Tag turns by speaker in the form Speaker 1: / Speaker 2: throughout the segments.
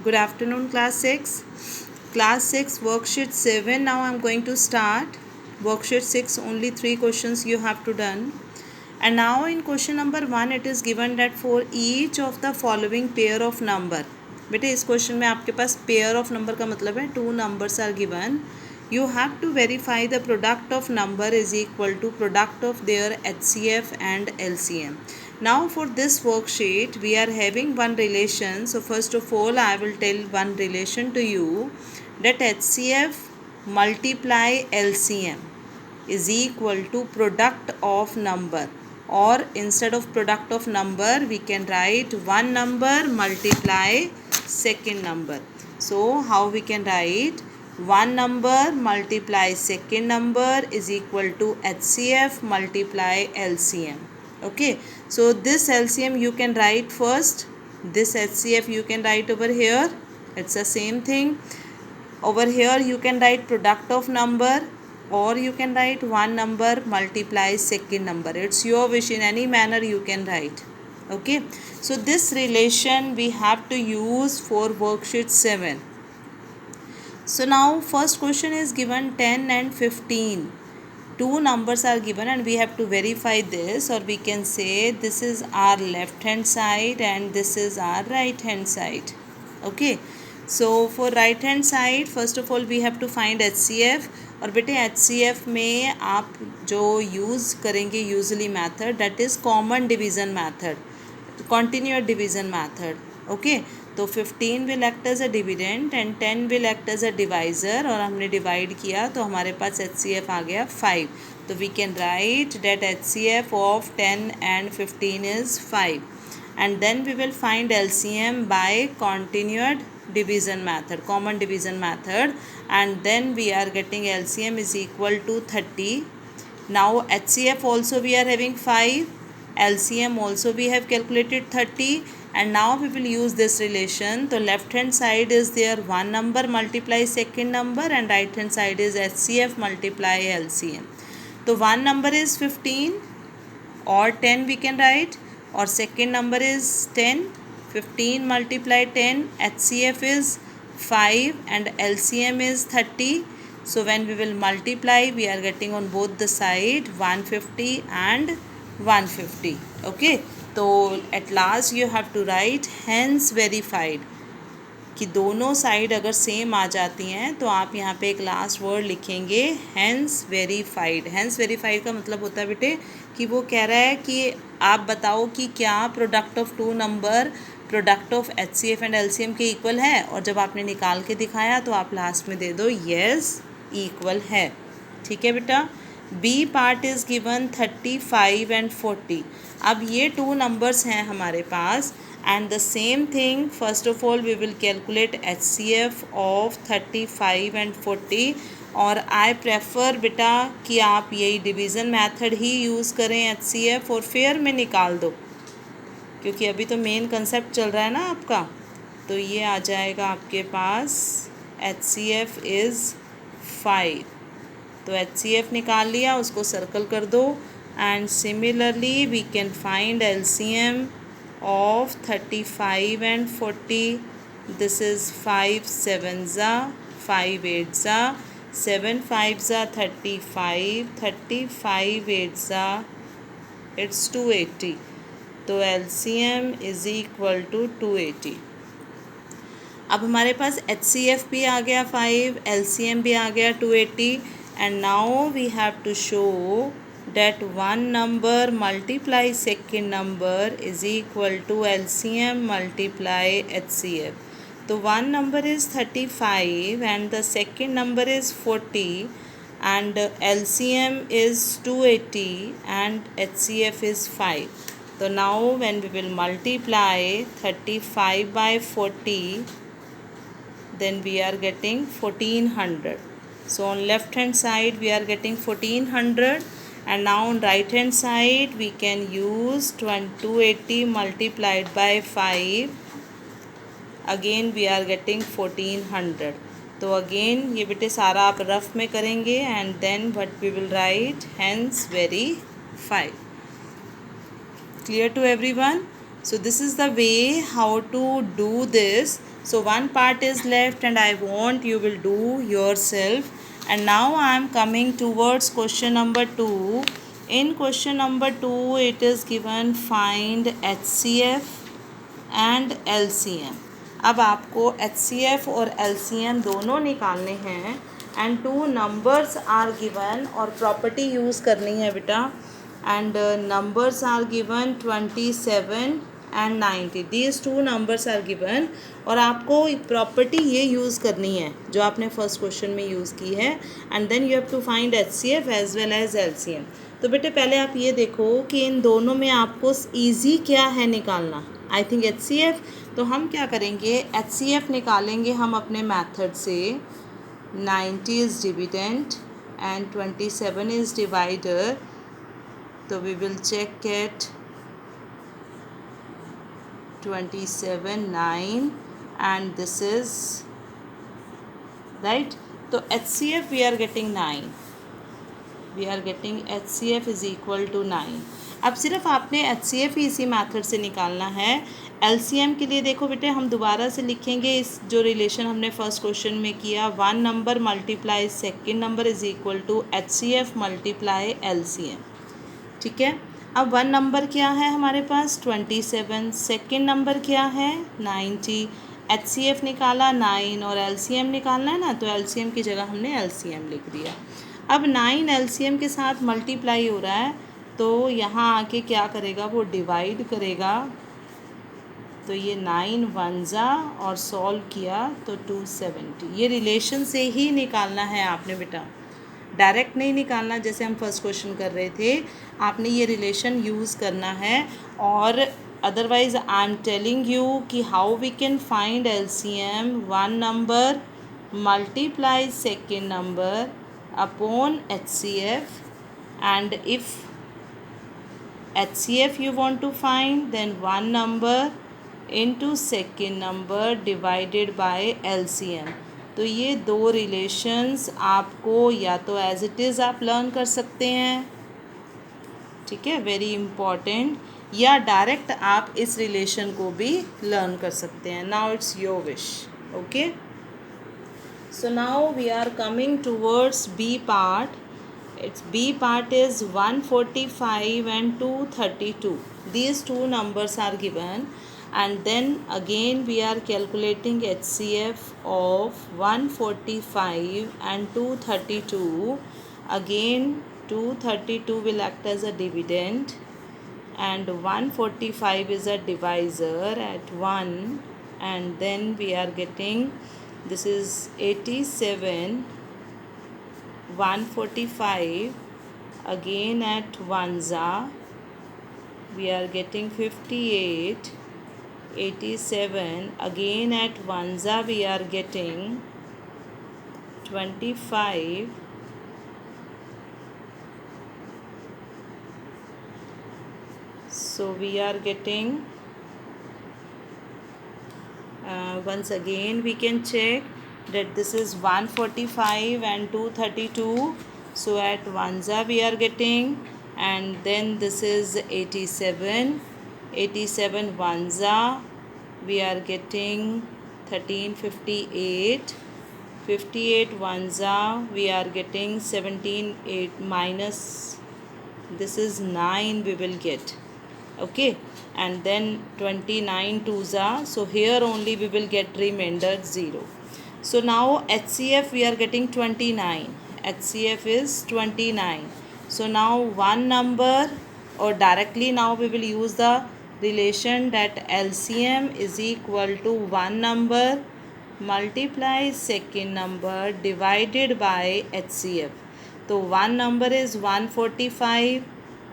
Speaker 1: Good afternoon, class 6. Class 6 worksheet 7. Now I am going to start. Worksheet 6, only 3 questions you have to done. And now in question number 1 it is given that for each of the following pair of number. बेटे इस question में आपके पास pair of number का मतलब है two numbers are given. You have to verify the product of number is equal to product of their HCF and LCM. Now for this worksheet we are having one relation. So first of all I will tell one relation to you, that HCF multiply LCM is equal to product of number, or instead of product of number we can write one number multiply second number. So how we can write one number multiply second number is equal to HCF multiply LCM. Okay, so this LCM you can write first, this HCF you can write over here, it's the same thing. Over here you can write product of number, or you can write one number multiply second number. It's your wish, in any manner you can write. Okay, so this relation we have to use for worksheet 7. So now first question is given 10 and 15. Two numbers are given and we have to verify this, or we can say this is our left hand side and this is our right hand side. Okay, so for right hand side first of all we have to find HCF. और बेटे HCF में आप जो use करेंगे usually method, that is common division method, continuous division method. Okay, तो 15 will act as a dividend and 10 will act as a divisor, और हमने divide किया तो हमारे पास HCF आ गया 5. तो we can write that HCF of 10 and 15 is 5, and then we will find LCM by continued division method, common division method, and then we are getting LCM is equal to 30. Now HCF also we are having 5, LCM also we have calculated 30, and now we will use this relation. So left hand side is there one number multiply second number, and right hand side is HCF multiply LCM. So one number is 15 or 10 we can write, or second number is 10. 15 multiply 10, HCF is 5 and LCM is 30. So when we will multiply we are getting on both the side 150 and 150. Okay, तो at last you have to write hence verified, कि दोनों side अगर same आ जाती हैं तो आप यहाँ पे एक लास्ट वर्ड लिखेंगे हैंस वेरीफाइड. हैंस वेरीफाइड का मतलब होता है बेटे कि वो कह रहा है कि आप बताओ कि क्या product of two number product of HCF and LCM के इक्वल है, और जब आपने निकाल के दिखाया तो आप लास्ट में दे दो येस इक्वल है. ठीक है बेटा. B part is given 35 and 40. अब ये टू नंबर्स हैं हमारे पास, and the same thing first of all we will calculate HCF of 35 and 40. और I prefer बेटा कि आप यही डिवीज़न मेथड ही यूज़ करें HCF और फेयर में निकाल दो, क्योंकि अभी तो मेन कंसेप्ट चल रहा है ना आपका. तो ये आ जाएगा आपके पास HCF इज़ 5. तो HCF निकाल लिया, उसको सर्कल कर दो, and similarly we can find LCM of 35 and 40. This is 5 7s are 5 8s are 7 5s are 35, 35 8s are it's 280. तो LCM is equal to 280. अब हमारे पास HCF भी आ गया 5, LCM भी आ गया 280, and now we have to show that one number multiply second number is equal to LCM multiply HCF. तो one number is 35 and the second number is 40, and LCM is 280 and HCF is 5. So now when we will multiply 35 by 40, then we are getting 1400. So on left hand side we are getting 1400, and now on right hand side we can use 280 multiplied by 5. Again we are getting 1400. तो again ये बेटे सारा आप rough में करेंगे, and then what we will write hence verified. Clear to everyone? So this is the way how to do this. So one part is left and I want you will do yourself. And now I am coming towards question number 2. In question number 2 it is given find HCF and LCM. अब आपको HCF और LCM दोनों निकालने हैं and two numbers are given और property use करनी है बेटा. And numbers are given 27 and 90. These two numbers are given और आपको प्रॉपर्टी ये यूज़ करनी है जो आपने फर्स्ट क्वेश्चन में यूज़ की है. And then you have to find HCF as well as LCM. तो बेटे पहले आप ये देखो कि इन दोनों में आपको ईजी क्या है निकालना. I think HCF. तो हम क्या करेंगे, HCF निकालेंगे हम अपने मेथड से. 90 is dividend and 27 is divider. तो we will check at 27 9 and this is right. तो HCF we are getting 9. We are getting HCF is equal to 9. अब सिर्फ आपने HCF ही इसी मेथड से निकालना है. LCM के लिए देखो बेटे हम दोबारा से लिखेंगे इस जो रिलेशन हमने फर्स्ट क्वेश्चन में किया. One number multiply second number is equal to HCF multiply LCM. ठीक है. अब वन नंबर क्या है हमारे पास 27, सेकेंड नंबर क्या है 90. HCF निकाला 9 और LCM निकालना है ना, तो LCM की जगह हमने LCM लिख दिया. अब 9 LCM के साथ मल्टीप्लाई हो रहा है तो यहाँ आके क्या करेगा, वो डिवाइड करेगा. तो ये 9 1 और सॉल्व किया तो 270. ये रिलेशन से ही निकालना है आपने बेटा, डायरेक्ट नहीं निकालना जैसे हम फर्स्ट क्वेश्चन कर रहे थे. आपने ये रिलेशन यूज़ करना है. और otherwise I am telling you कि how we can find LCM. One number multiply second number upon HCF. And if HCF you want to find, then one number into second number divided by LCM. तो ये दो relations आपको या तो as it is आप learn कर सकते हैं, ठीक है, वेरी इम्पॉर्टेंट, या डायरेक्ट आप इस रिलेशन को भी लर्न कर सकते हैं. Now it's your wish. Okay. So now we are coming towards B part. Its B part is 145 and 232. These two numbers are given and then again we are calculating HCF of 145 and 232. Again 232 will act as a dividend and 145 is a divisor at 1, and then we are getting this is 87 145 again at 1 we are getting 58 87 again at 1 we are getting 25 so we are getting once again we can check that this is 145 and 232. So at 1 we are getting, and then this is 87 1 we are getting 1358 1 we are getting 17 8 minus this is 9 we will get. Okay. And then 29 2 so here only we will get remainder 0. So now HCF we are getting 29. HCF is 29. So now one number, or directly now we will use the relation that LCM is equal to one number multiply second number divided by HCF. So one number is 145,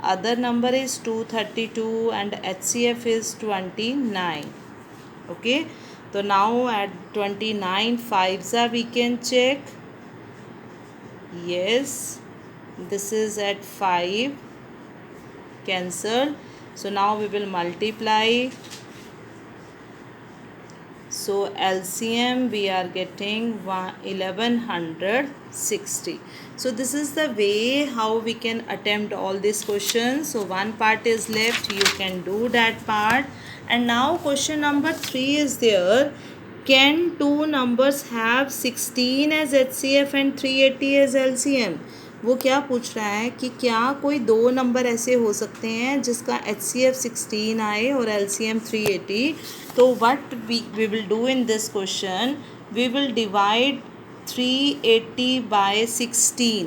Speaker 1: other number is 232 and HCF is 29. Okay. So now at 29 5s we can check. Yes, this is at 5 cancelled. So now we will multiply. So LCM we are getting 1160. So this is the way how we can attempt all these questions. So one part is left, you can do that part. And now question number 3 is there. Can two numbers have 16 as HCF and 380 as LCM? वो क्या पूछ रहा है कि क्या कोई दो number ऐसे हो सकते हैं जिसका HCF 16 आए और LCM 380. तो what we will do in this question, we will divide 380 by 16,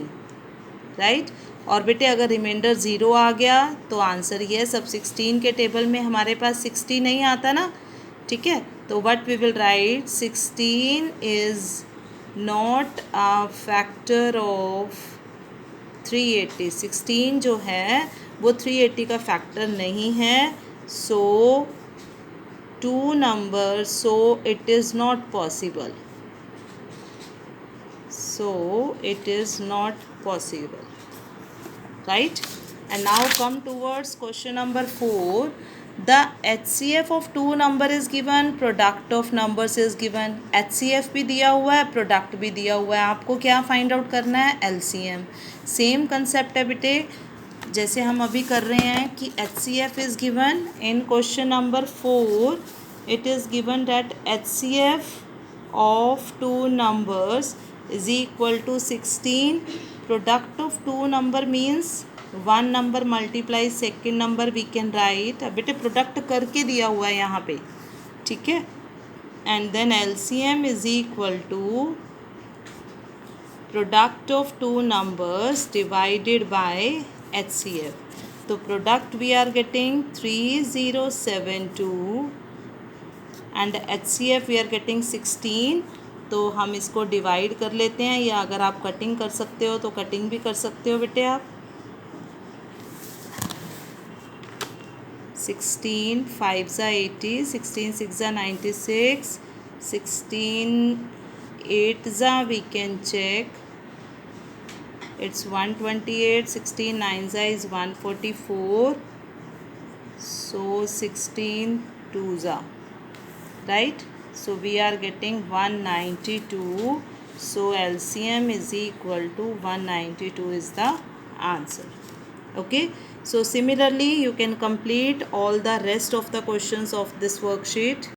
Speaker 1: right. और बेटे अगर रिमाइंडर ज़ीरो आ गया तो आंसर ये है. सब 16 के टेबल में हमारे पास 60 नहीं आता ना, ठीक है. तो what we will write, 16 is not a factor of 380. 16 जो है वो 380 का फैक्टर नहीं है. So two number, so it is not possible. So it is not possible, right? And now come towards question number 4. The HCF of two number is given, product of numbers is given. HCF भी दिया हुआ है, product भी दिया हुआ है. आपको क्या फाइंड आउट करना है, LCM. सेम कंसेप्ट है बेटे जैसे हम अभी कर रहे हैं कि HCF is given in question number 4. It is given that HCF of two numbers is equal to 16. Product of two number means one number multiply second number we can write. अब बेटे प्रोडक्ट करके दिया हुआ है यहाँ पे, ठीक है. And then LCM is equal to product of two numbers divided by HCF. तो product we are getting 3072 and HCF we are getting 16. तो हम इसको डिवाइड कर लेते हैं, या अगर आप कटिंग कर सकते हो तो कटिंग भी कर सकते हो बेटे आप. 16 5 ज़ा 80, 16 6 ज़ा 96, 16 8 ज़ा we can check it's 128, 16 9 ज़ा is 144, so 16 2 ज़ा, right? So we are getting 192. So LCM is equal to 192 is the answer. Okay. So similarly you can complete all the rest of the questions of this worksheet.